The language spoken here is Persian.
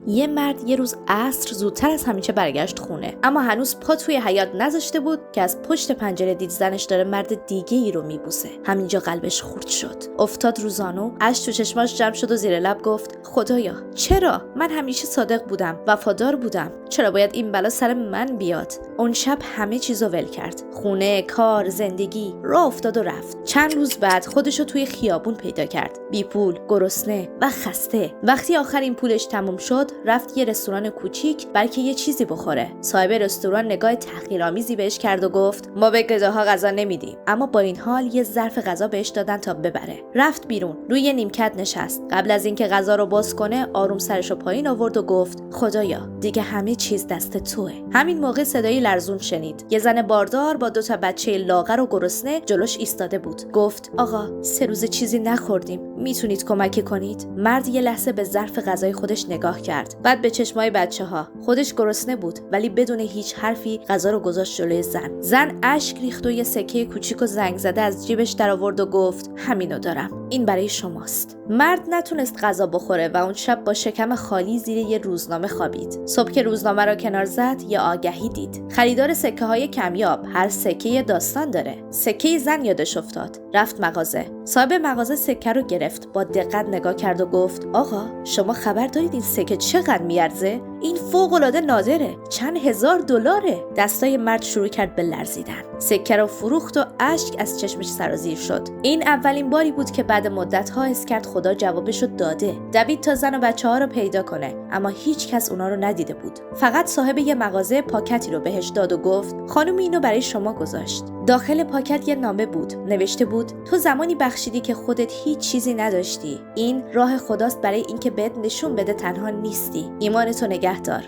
یه مرد یه روز عصر زودتر از همیشه برگشت خونه، اما هنوز پا توی حیاط نذاشته بود که از پشت پنجره دید زنش داره مرد دیگه ای رو میبوسه. همینجا قلبش خورد شد، افتاد رو زانو، اشک تو چشماش جمع شد و زیر لب گفت خدایا چرا؟ من همیشه صادق بودم، وفادار بودم، چرا باید این بلا سر من بیاد؟ اون شب همه چیزو ول کرد، خونه، کار، زندگی، راه افتاد و رفت. چند روز بعد خودشو توی خیابون پیدا کرد، بی پول، گرسنه و خسته. وقتی آخرین پولش تموم شد، رفت یه رستوران کوچیک بلکه یه چیزی بخوره. صاحب رستوران نگاه تحقیرآمیزی بهش کرد و گفت ما به گداها غذا نمیدیم، اما با این حال یه ظرف غذا بهش دادن تا ببره. رفت بیرون، روی یه نیمکت نشست. قبل از اینکه غذا رو باز کنه، آروم سرشو پایین آورد و گفت خدایا دیگه همه چیز دست توئه. همین موقع صدای لرزون شنید. یه زن باردار با 2 بچه لاغر و گرسنه جلوش ایستاده بود. گفت آقا 3 روز چیزی نخوردیم، میتونید کمکی کنید؟ مرد یه لحظه به ظرف غذای خودش نگاه کرد، بعد به چشمای بچه‌ها. خودش گرسنه بود ولی بدون هیچ حرفی غذا رو گذاشت جلوی زن. زن اشک ریخت و یه سکه کوچیک و زنگ زده از جیبش درآورد و گفت همینو دارم، این برای شماست. مرد نتونست غذا بخوره و اون شب با شکم خالی زیر یه روزنامه خوابید. صبح که روزنامه رو کنار زد، یه آگهی دید. خریدار سکه‌های کمیاب، هر سکه یه داستان داره. سکه زن یادش افتاد. رفت مغازه. صاحب مغازه سکه رو گرفت، با دقت نگاه کرد و گفت آقا شما خبر دارید این سکه چقدر میارزه؟ این فوق‌العاده نادره، چند هزار دلاره. دستای مرد شروع کرد به لرزیدن. سکه رو فروخت و اشک از چشمش سرازیر شد. این اولین باری بود که بعد مدت‌ها حس کرد خدا جوابشو داده. دوید تا زن و بچه‌ها رو پیدا کنه، اما هیچ کس اونا رو ندیده بود. فقط صاحب یه مغازه پاکتی رو بهش داد و گفت خانم اینو برای شما گذاشت. داخل پاکت یه نامه بود. نوشته بود تو زمانی بخشیدی که خودت هیچ چیزی نداشتی. این راه خداست برای اینکه بهت نشون بده تنها نیستی. ایمانتو نگه دار.